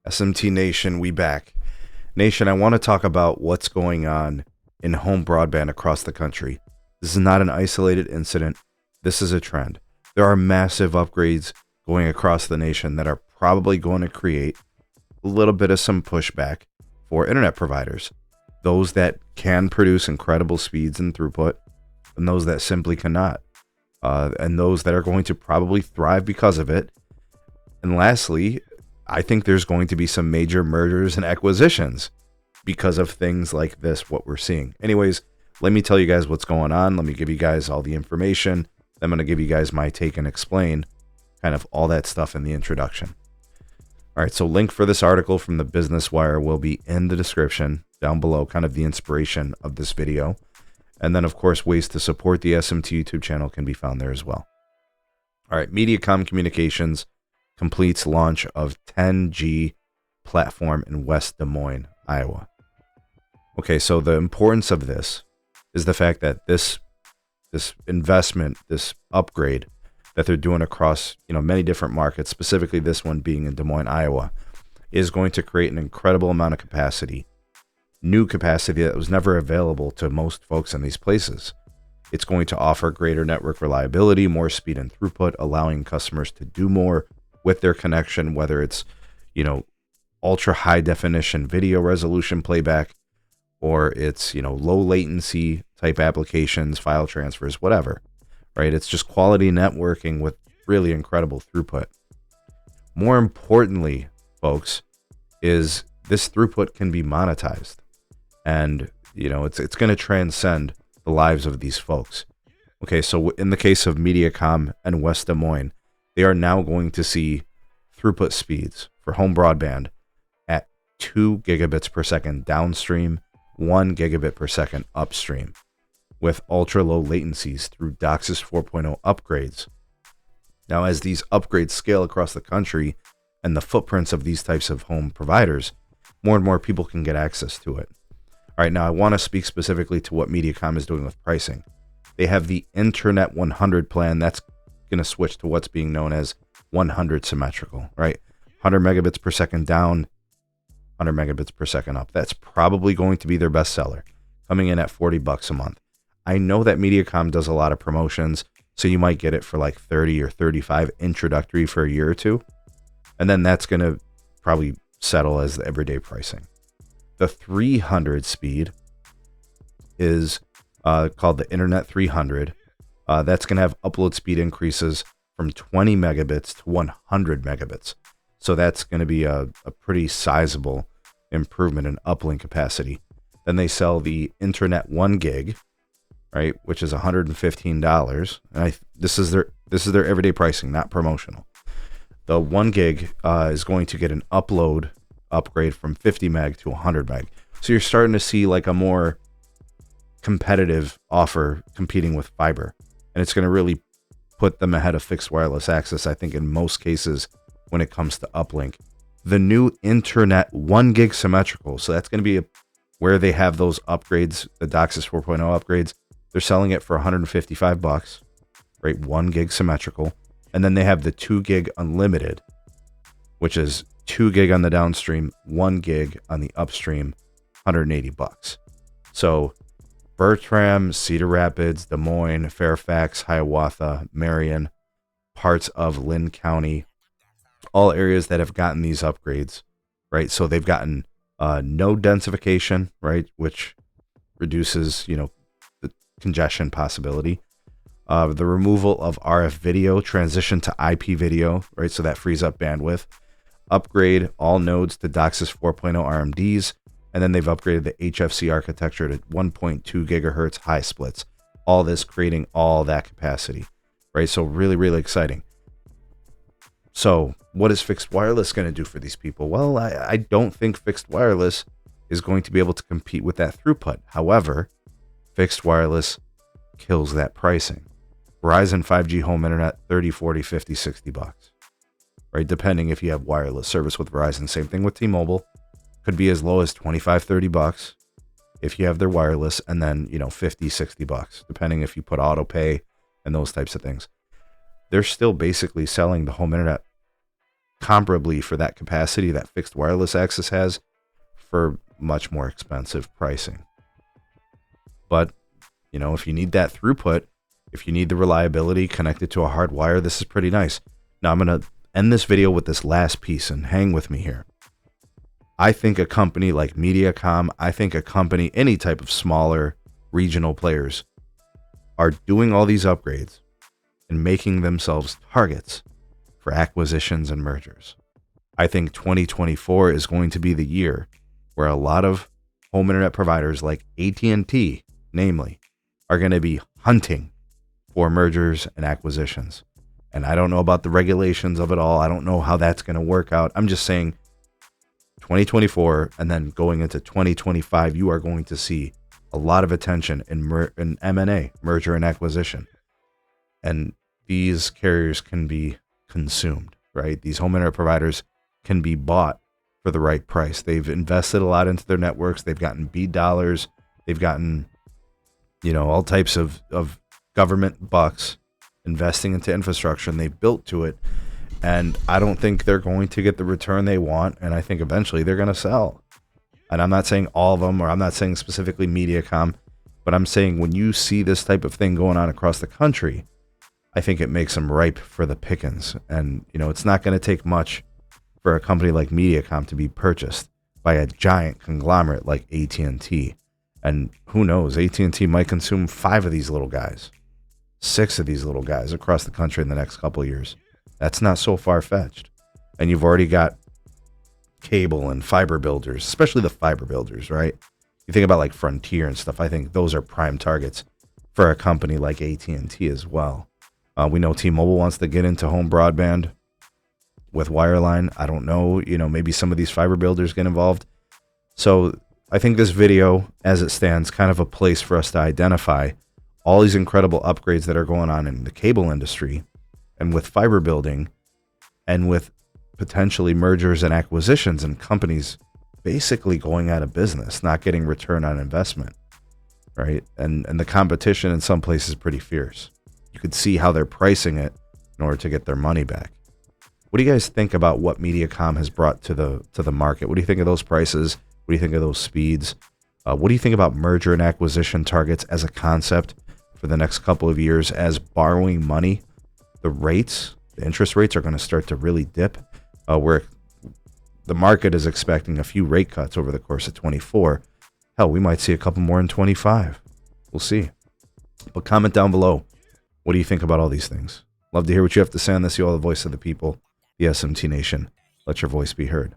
SMT Nation, we back. Nation, I want to talk about what's going on in home broadband across the country. This is not an isolated incident. This is a trend. There are massive upgrades going across the nation that are probably going to create a little bit of some pushback for internet providers. Those that can produce incredible speeds and throughput, and those that simply cannot. And those that are going to probably thrive because of it. And lastly, I think there's going to be some major mergers and acquisitions because of things like this, what we're seeing. Anyways, let me tell you guys what's going on. Let me give you guys all the information. I'm going to give you guys my take and explain kind of all that stuff in the introduction. All right, so link for this article from the Business Wire will be in the description down below, kind of the inspiration of this video. And then, of course, ways to support the SMT YouTube channel can be found there as well. All right, Mediacom Communications completes launch of 10G platform in West Des Moines, Iowa. Okay, so the importance of this is the fact that this investment, this upgrade that they're doing across many different markets, specifically this one being in Des Moines, Iowa, is going to create an incredible amount of capacity, new capacity that was never available to most folks in these places. It's going to offer greater network reliability, more speed and throughput, allowing customers to do more with their connection, whether it's, ultra high definition video resolution playback, or it's, low latency type applications, file transfers, whatever, right? It's just quality networking with really incredible throughput. More importantly, folks, is this throughput can be monetized, and, it's going to transcend the lives of these folks. Okay, so in the case of Mediacom and West Des Moines, they are now going to see throughput speeds for home broadband at 2 gigabits per second downstream, 1 gigabit per second upstream, with ultra low latencies through DOCSIS 4.0 upgrades. Now, as these upgrades scale across the country and the footprints of these types of home providers, more and more people can get access to it. All right, now I want to speak specifically to what Mediacom is doing with pricing. They have the Internet 100 plan that's going to switch to what's being known as 100 symmetrical, right? 100 megabits per second down, 100 megabits per second up. That's probably going to be their best seller, coming in at $40 a month. I know that Mediacom does a lot of promotions, so you might get it for like 30 or 35 introductory for a year or two, and then that's going to probably settle as the everyday pricing. The 300 speed is called the Internet 300. That's going to have upload speed increases from 20 megabits to 100 megabits. So that's going to be a pretty sizable improvement in uplink capacity. Then they sell the Internet 1 gig, right, which is $115. And this is their everyday pricing, not promotional. The 1 gig is going to get an upload upgrade from 50 meg to 100 meg. So you're starting to see like a more competitive offer competing with fiber. And it's going to really put them ahead of fixed wireless access, I think, in most cases when it comes to uplink. The new Internet 1 gig symmetrical, so that's going to be where they have those upgrades, the DOCSIS 4.0 upgrades. They're selling it for $155, right? 1 gig symmetrical. And then they have the 2 gig unlimited, which is 2 gig on the downstream, 1 gig on the upstream, $180. So Bertram, Cedar Rapids, Des Moines, Fairfax, Hiawatha, Marion, parts of Lynn County, all areas that have gotten these upgrades, right? So they've gotten no densification, right, which reduces, the congestion possibility. The removal of RF video, transition to IP video, right? So that frees up bandwidth. Upgrade all nodes to DOCSIS 4.0 RMDs. And then they've upgraded the HFC architecture to 1.2 gigahertz high splits. All this creating all that capacity, right? So really, really exciting. So what is fixed wireless going to do for these people? Well, I don't think fixed wireless is going to be able to compete with that throughput. However, fixed wireless kills that pricing. Verizon 5G home internet, 30, 40, 50, 60 bucks, right? Depending if you have wireless service with Verizon. Same thing with T-Mobile. Could be as low as 25, 30 bucks if you have their wireless, and then, 50, 60 bucks, depending if you put auto pay and those types of things. They're still basically selling the home internet comparably for that capacity that fixed wireless access has for much more expensive pricing. But, you know, if you need that throughput, if you need the reliability connected to a hard wire, this is pretty nice. Now I'm going to end this video with this last piece, and hang with me here. I think a company like Mediacom, I think a company, any type of smaller regional players, are doing all these upgrades and making themselves targets for acquisitions and mergers. I think 2024 is going to be the year where a lot of home internet providers like AT&T, namely, are going to be hunting for mergers and acquisitions. And I don't know about the regulations of it all. I don't know how that's going to work out. I'm just saying 2024 and then going into 2025, you are going to see a lot of attention in M&A, merger and acquisition. And these carriers can be consumed, right? These home internet providers can be bought for the right price. They've invested a lot into their networks. They've gotten B dollars. They've gotten, you know, all types of government bucks investing into infrastructure, and they've built to it. And I don't think they're going to get the return they want. And I think eventually they're going to sell. And I'm not saying all of them, or I'm not saying specifically Mediacom, but I'm saying when you see this type of thing going on across the country, I think it makes them ripe for the pickings. And, you know, it's not going to take much for a company like Mediacom to be purchased by a giant conglomerate like AT&T. And who knows, AT&T might consume 5 of these little guys, 6 of these little guys across the country in the next couple of years. That's not so far-fetched. And you've already got cable and fiber builders, especially the fiber builders, right? You think about like Frontier and stuff. I think those are prime targets for a company like AT&T as well. We know T-Mobile wants to get into home broadband with wireline. I don't know, you know, maybe some of these fiber builders get involved. So I think this video, as it stands, kind of a place for us to identify all these incredible upgrades that are going on in the cable industry and with fiber building and with potentially mergers and acquisitions and companies basically going out of business, not getting return on investment, right? And the competition in some places is pretty fierce. You could see how they're pricing it in order to get their money back. What do you guys think about what Mediacom has brought to the market? What do you think of those prices? What do you think of those speeds? What do you think about merger and acquisition targets as a concept for the next couple of years as borrowing money? The interest rates are going to start to really dip, where the market is expecting a few rate cuts over the course of 24. Hell, we might see a couple more in 25. We'll see. But comment down below. What do you think about all these things? Love to hear what you have to say on this. You are the voice of the people, the SMT Nation. Let your voice be heard.